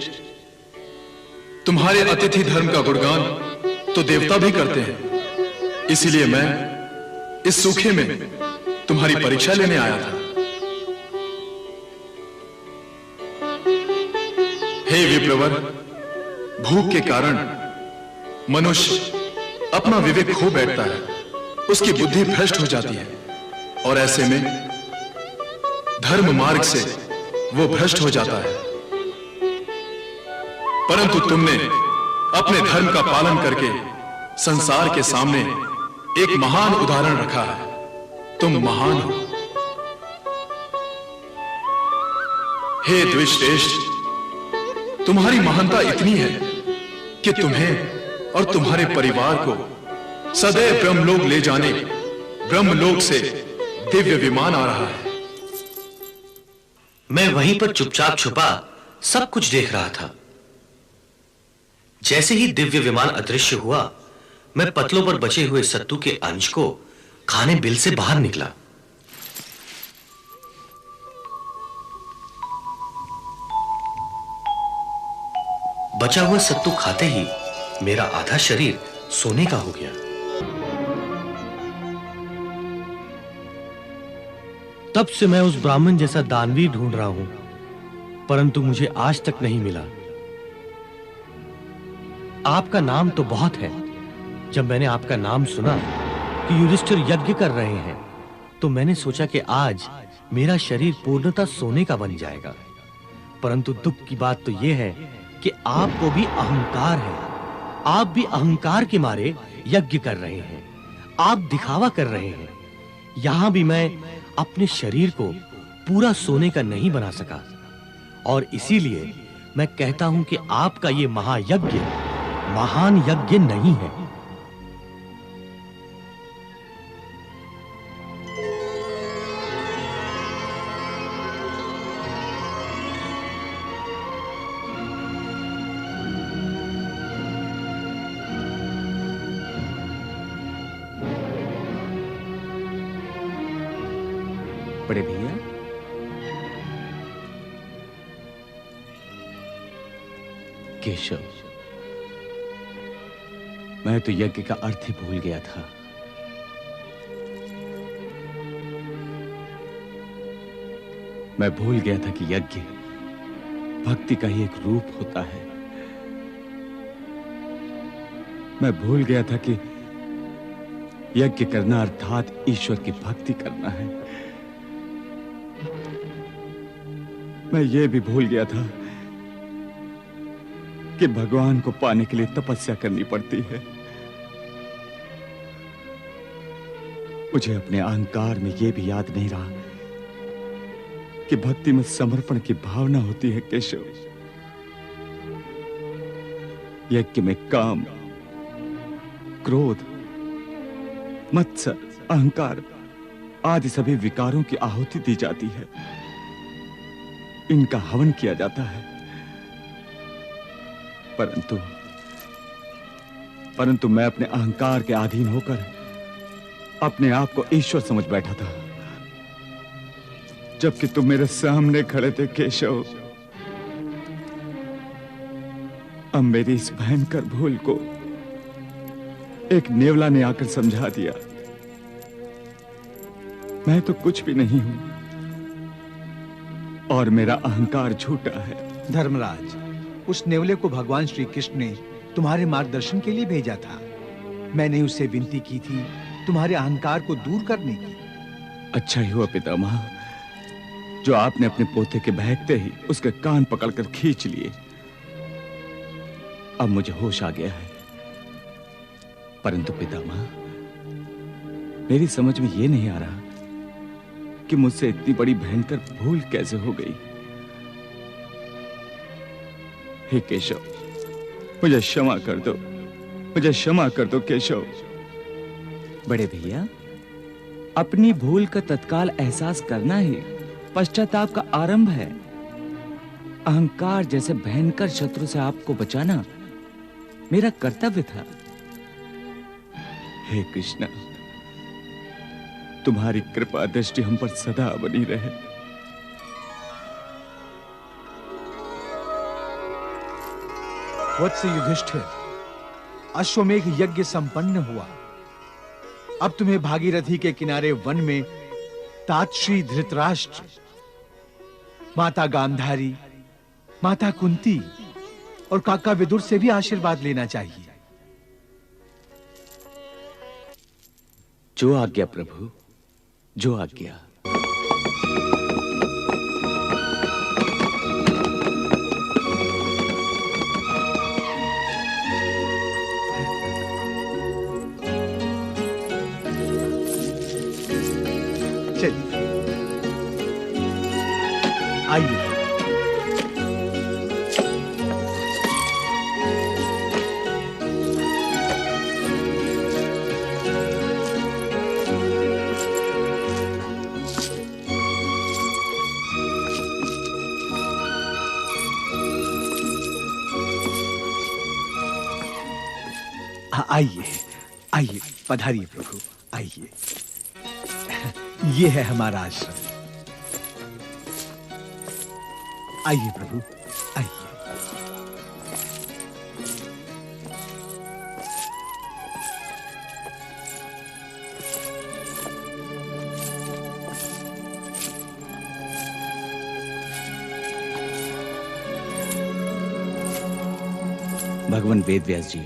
तुम्हारे अतिथि धर्म का गुणगान तो देवता भी करते हैं, इसीलिए मैं इस सूखे में तुम्हारी परीक्षा लेने आया था। हे विप्रवर, भूख के कारण मनुष्य अपना विवेक खो बैठता है, उसकी बुद्धि भ्रष्ट हो जाती है और ऐसे में धर्म मार्ग से वो भ्रष्ट हो जाता है। परंतु तुमने अपने धर्म का पालन करके संसार के सामने एक महान उदाहरण रखा है। तुम महान हो। हे द्विश्रेष्ठ, तुम्हारी महानता इतनी है कि तुम्हें और तुम्हारे परिवार को सदैव ब्रह्मलोक ले जाने ब्रह्मलोक से दिव्य विमान आ रहा है। मैं वहीं पर चुपचाप छुपा सब कुछ देख रहा था। जैसे ही दिव्य विमान अदृश्य हुआ, मैं पतलों पर बचे हुए सत्तू के अंश को खाने बिल से बाहर निकला। बचा हुआ सत्तू खाते ही मेरा आधा शरीर सोने का हो गया। तब से मैं उस ब्राह्मण जैसा दानवीर ढूंढ रहा हूं, परंतु मुझे आज तक नहीं मिला। आपका नाम तो बहुत है। जब मैंने आपका नाम सुना कि युधिष्ठिर यज्ञ कर रहे हैं, तो मैंने सोचा कि आज मेरा शरीर पूर्णतः सोने का बन जाएगा। परंतु दुख की बात तो यह है कि आपको भी अहंकार है। आप भी अहंकार के मारे यज्ञ कर रहे हैं, आप दिखावा कर रहे हैं। यहां भी मैं अपने शरीर को पूरा सोने का नहीं बना सका, और इसीलिए मैं कहता हूं कि आपका यह महायज्ञ महान यज्ञ नहीं है। बड़े भैया, केशव, मैं तो यज्ञ का अर्थ ही भूल गया था। मैं भूल गया था कि यज्ञ भक्ति का ही एक रूप होता है। मैं भूल गया था कि यज्ञ करना अर्थात ईश्वर की भक्ति करना है। मैं ये भी भूल गया था कि भगवान को पाने के लिए तपस्या करनी पड़ती है। मुझे अपने अहंकार में यह भी याद नहीं रहा कि भक्ति में समर्पण की भावना होती है केशव। यज्ञ में काम, क्रोध, मत्सर, अहंकार आदि सभी विकारों की आहुति दी जाती है, इनका हवन किया जाता है। परंतु मैं अपने अहंकार के अधीन होकर अपने आप को ईश्वर समझ बैठा था, जबकि तुम मेरे सामने खड़े थे केशव। अब मेरी इस भयंकर भूल को एक नेवला ने आकर समझा दिया। मैं तो कुछ भी नहीं हूं और मेरा अहंकार झूठा है। धर्मराज, उस नेवले को भगवान श्री कृष्ण ने तुम्हारे मार्गदर्शन के लिए भेजा था। मैंने उससे विनती की थी तुम्हारे अहंकार को दूर करने की। अच्छा ही हुआ पितामह जो आपने अपने पोते के बहकते ही उसके कान पकड़कर खींच लिए। अब मुझे होश आ गया है। परंतु पितामह, मेरी समझ में यह नहीं आ रहा कि मुझसे इतनी बड़ी भयंकर भूल कैसे हो गई। हे केशव, मुझे क्षमा कर दो, मुझे क्षमा कर दो केशव। बड़े भैया, अपनी भूल का तत्काल एहसास करना ही पश्चाताप का आरंभ है। अहंकार जैसे भयंकर शत्रु से आपको बचाना मेरा कर्तव्य था। हे कृष्ण, तुम्हारी कृपा दृष्टि हम पर सदा बनी रहे। वत्स युधिष्ठिर, अश्वमेघ यज्ञ संपन्न हुआ। अब तुम्हें भागीरथी के किनारे वन में तात श्री धृतराष्ट्र, माता गांधारी, माता कुंती और काका विदुर से भी आशीर्वाद लेना चाहिए। जो आज्ञा प्रभु, जो आज्ञा। चलिए आइए। आइए आइए, पधारिए प्रभु, आइए। ये है हमारा आश्रम। आइए प्रभु, आइए। भगवान वेदव्यास जी,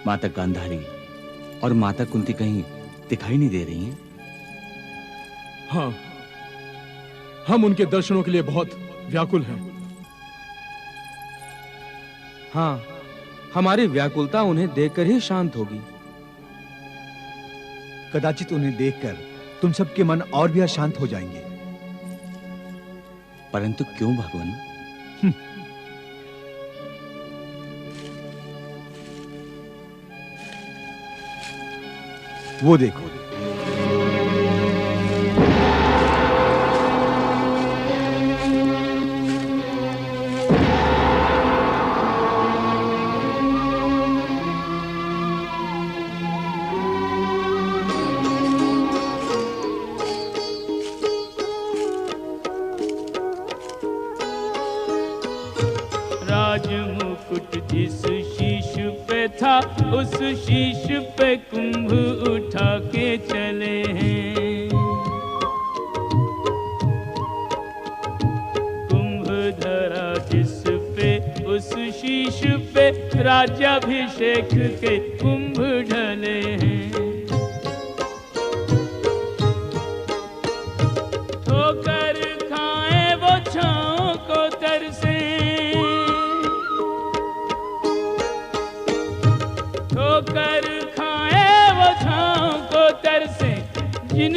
माता गांधारी और माता कुंती कहीं दिखाई नहीं दे रही हैं? हाँ, हम उनके दर्शनों के लिए बहुत व्याकुल हैं। हाँ, हमारी व्याकुलता उन्हें देखकर ही शांत होगी। कदाचित उन्हें देखकर तुम सबके मन और भी अशांत हो जाएंगे। परंतु क्यों भगवान? वो देखो, राजमुकुट जिस शीश पे था उस शीश पे कुंभ उठा के चले हैं। कुंभ धरा जिस पे उस शीश पे राज्याभिषेक के कुंभ ढले हैं। ठोकर खाए वो छाँव को तरसे,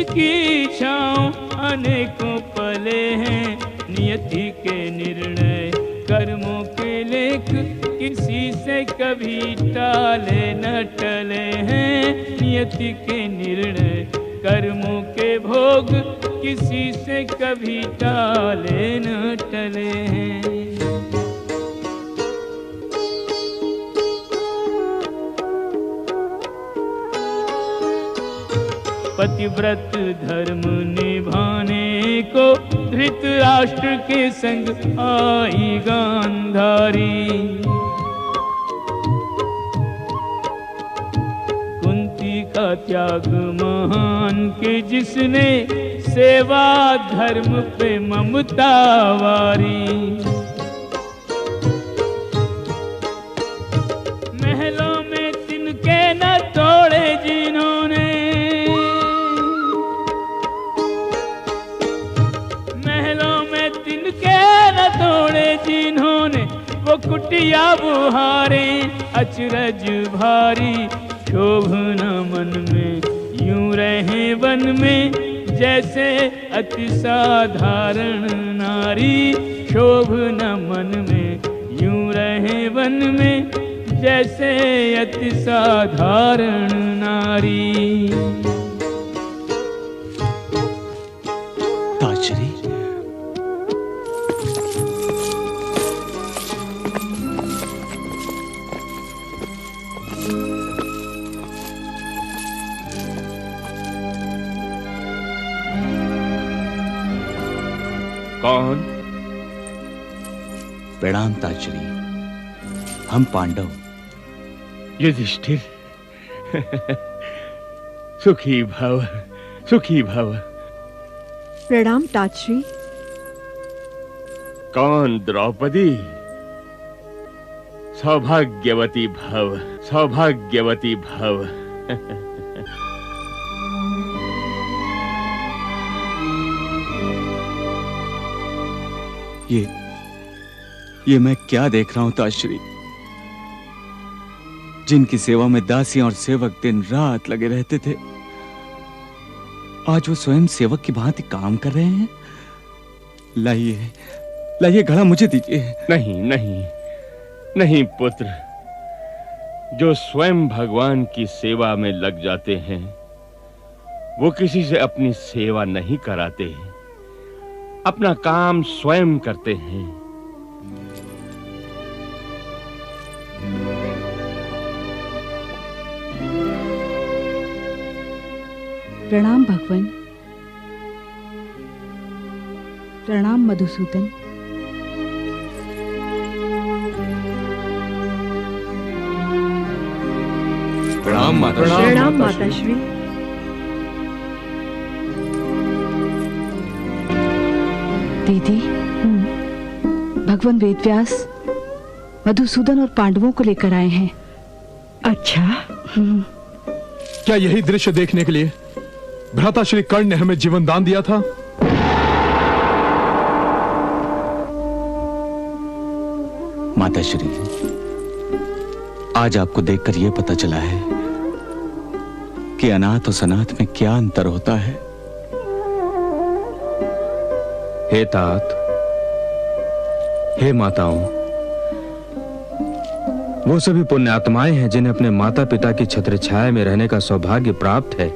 जिसकी छाँव अनेकों पले हैं, नियति के निर्णय कर्मों के लेख किसी से कभी टाले न टले हैं, नियति के निर्णय कर्मों के भोग किसी से कभी टाले न टले हैं। पतिव्रत धर्म निभाने को धृतराष्ट्र के संग आई गांधारी, कुंती का त्याग महान के जिसने सेवा धर्म पे ममता वारी, महलों में तिनके न तोड़े जिन्होंने, जिन्होंने वो कुटिया बुहारे अचरज भारी, शोभन मन में यूं रहे वन में जैसे अति साधारण नारी, शोभन मन में यूं रहे वन में जैसे अति साधारण नारी। ताजरी, कौन? प्रणाम ताजरी, हम पांडव। युधिष्ठिर, सुखी भव, सुखी भव। प्रणाम ताजश्री। कौन द्रौपदी? सौभाग्यवती भव, सौभाग्यवती भव। ये मैं क्या देख रहा हूं ताजश्री? जिनकी सेवा में दासी और सेवक दिन रात लगे रहते थे, आज वो स्वयं सेवक की भांति काम कर रहे हैं। लाइए, लाइए घड़ा मुझे दीजिए। नहीं नहीं नहीं पुत्र, जो स्वयं भगवान की सेवा में लग जाते हैं वो किसी से अपनी सेवा नहीं कराते, अपना काम स्वयं करते हैं। प्रणाम भगवान। प्रणाम मधुसूदन। प्रणाम माता। प्रणाम माताश्री। दीदी, भगवान वेदव्यास मधुसूदन और पांडवों को लेकर आए हैं। अच्छा, क्या यही दृश्य देखने के लिए भ्राता श्री कर्ण ने हमें जीवन दान दिया था? माताश्री, आज आपको देखकर यह पता चला है कि अनाथ और सनाथ में क्या अंतर होता है। हे तात, हे माताओं, वो सभी पुण्यात्माएं हैं जिन्हें अपने माता पिता की छत्र छाया में रहने का सौभाग्य प्राप्त है।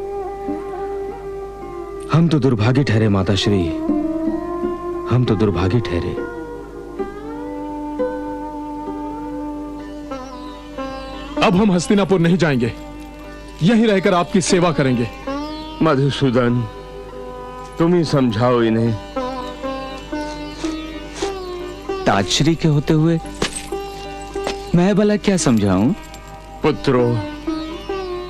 हम तो दुर्भागी ठहरे माताश्री, हम तो दुर्भागी ठहरे। अब हम हस्तिनापुर नहीं जाएंगे, यहीं रहकर आपकी सेवा करेंगे। मधुसूदन, तुम ही समझाओ इन्हें। ताजश्री के होते हुए मैं भला क्या समझाऊं? पुत्रों,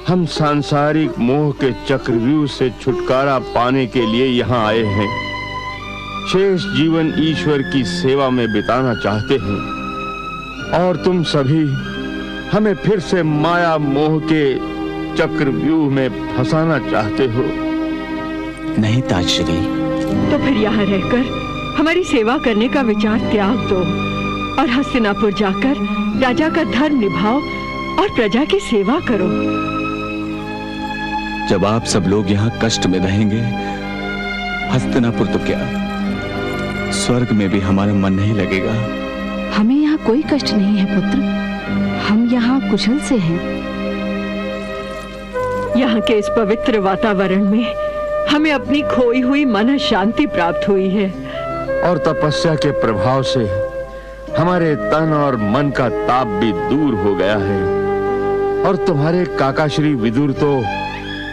हम सांसारिक मोह के चक्रव्यूह से छुटकारा पाने के लिए यहाँ आए हैं। शेष जीवन ईश्वर की सेवा में बिताना चाहते हैं और तुम सभी हमें फिर से माया मोह के चक्रव्यूह में फंसाना चाहते हो। नहीं ताजश्री, तो फिर यहाँ रहकर हमारी सेवा करने का विचार त्याग दो और हस्तिनापुर जाकर राजा का धर्म निभाओ और प्रजा की सेवा करो। जब आप सब लोग यहाँ कष्ट में रहेंगे, हस्तिनापुर तो क्या, स्वर्ग में भी हमारा मन नहीं लगेगा। हमें यहाँ कोई कष्ट नहीं है पुत्र, हम यहाँ कुशल से हैं। यहाँ के इस पवित्र वातावरण में हमें अपनी खोई हुई मन शांति प्राप्त हुई है। और तपस्या के प्रभाव से हमारे तन और मन का ताप भी दूर हो गया है। और तुम्हारे काका श्री विदुर तो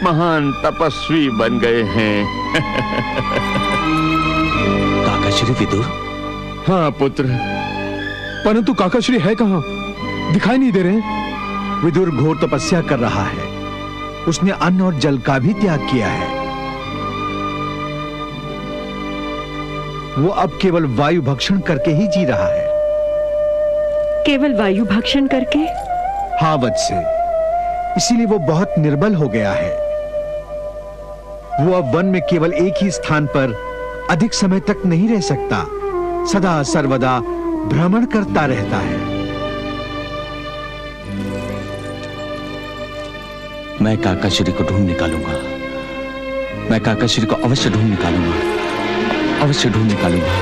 महान तपस्वी बन गए हैं। काका श्री विदुर? हाँ पुत्र। परंतु काका श्री है कहाँ? दिखाई नहीं दे रहे। विदुर घोर तपस्या कर रहा है। उसने अन्न और जल का भी त्याग किया है। वो अब केवल वायु भक्षण करके ही जी रहा है। केवल वायु भक्षण करके? हाँ वत्स, इसीलिए वो बहुत निर्बल हो गया है। वो अब वन में केवल एक ही स्थान पर अधिक समय तक नहीं रह सकता, सदा सर्वदा भ्रमण करता रहता है। मैं काका श्री को ढूंढ निकालूंगा। मैं काका श्री को अवश्य ढूंढ निकालूंगा, अवश्य ढूंढ निकालूंगा।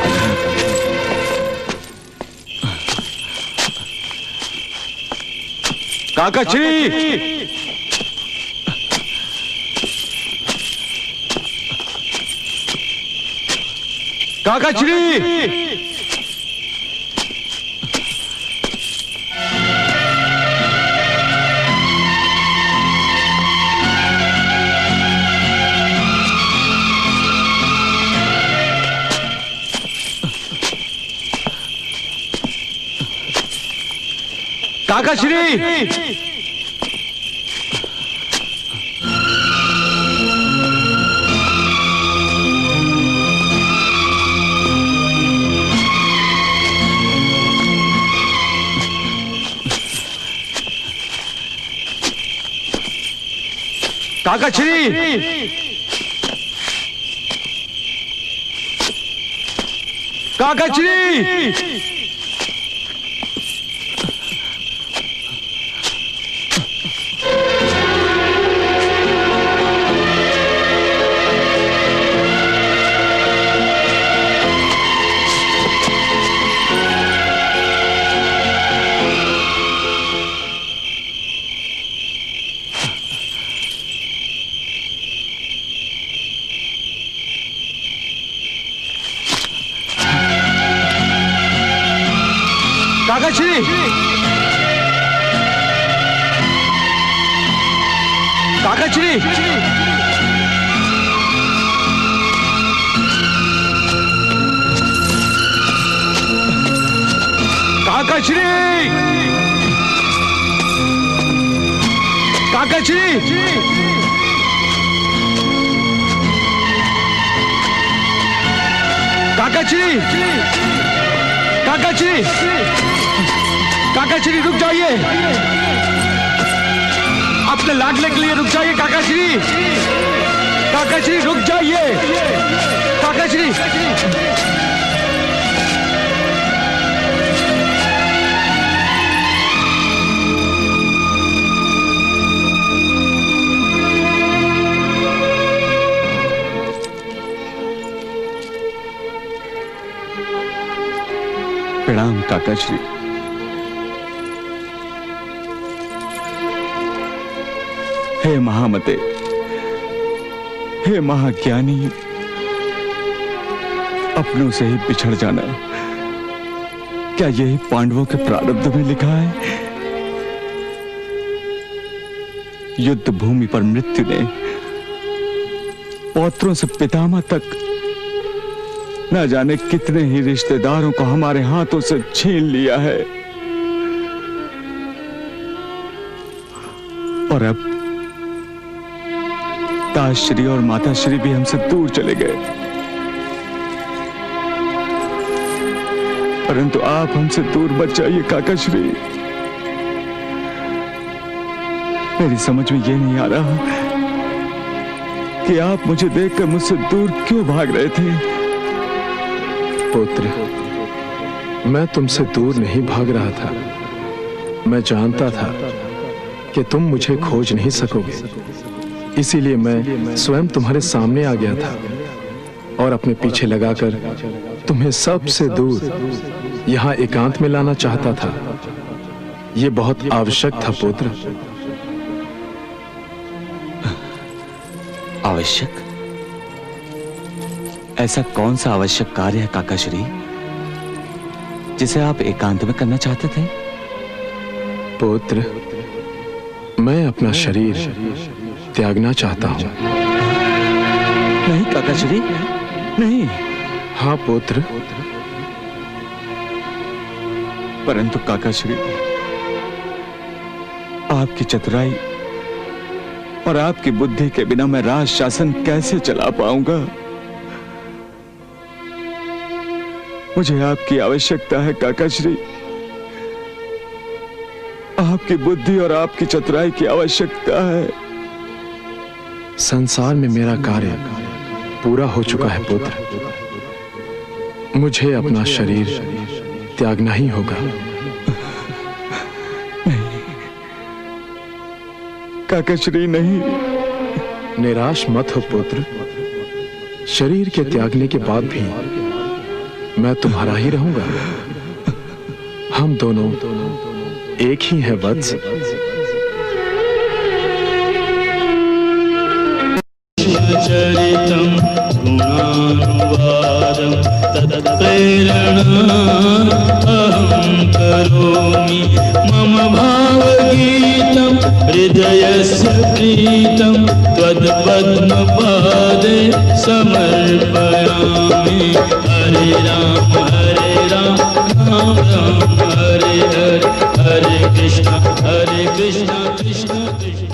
काका श्री! काका श्री! काका श्री! काका श्री! काका श्री! काका श्री! काका श्री! काका श्री! काका श्री! काका श्री! काका श्री! काका श्री रुक जाइए, अपने लाडले के लिए रुक जाइए। काका श्री! काका श्री रुक जाइए। काका श्री! प्रणाम काका श्री। हे महामते, हे महाज्ञानी, अपनों से ही बिछड़ जाना, क्या यही पांडवों के प्रारब्ध में लिखा है? युद्ध भूमि पर मृत्यु ने पौत्रों से पितामह तक न जाने कितने ही रिश्तेदारों को हमारे हाथों से छीन लिया है। और अब पिताश्री और माताश्री भी हमसे दूर चले गए, परंतु आप हमसे दूर मत जाइए काका श्री। मेरी समझ में ये नहीं आ रहा कि आप मुझे देखकर मुझसे दूर क्यों भाग रहे थे। पुत्र, मैं तुमसे दूर नहीं भाग रहा था। मैं जानता था कि तुम मुझे खोज नहीं सकोगे, इसीलिए मैं स्वयं तुम्हारे सामने आ गया था और अपने पीछे लगाकर तुम्हें सबसे दूर यहाँ एकांत में लाना चाहता था। ये बहुत आवश्यक था पुत्र। आवश्यक? ऐसा कौन सा आवश्यक कार्य है काकाश्री जिसे आप एकांत में करना चाहते थे? पुत्र, मैं अपना शरीर त्यागना चाहता हूं। नहीं काकाश्री, नहीं। हाँ पुत्र। परंतु काकाश्री, आपकी चतुराई और आपकी बुद्धि के बिना मैं राज शासन कैसे चला पाऊंगा? मुझे आपकी आवश्यकता है काकाश्री। आपकी बुद्धि और आपकी चतुराई की आवश्यकता है। संसार में मेरा कार्य पूरा हो चुका है पुत्र। मुझे अपना शरीर त्यागना ही होगा। नहीं काकाश्री, नहीं। निराश मत हो पुत्र। शरीर के त्यागने के बाद भी मैं तुम्हारा ही रहूंगा। हम दोनों एक ही है वत्स। चरितं गुणानुवादं तत्प्रेरणा अहं करोमि। मम भावगीतं हृदयस्य प्रीतं त्वत्पद्मपादे समर्पयामि। हरे राम राम राम हरे हरे, हरे कृष्ण कृष्ण कृष्ण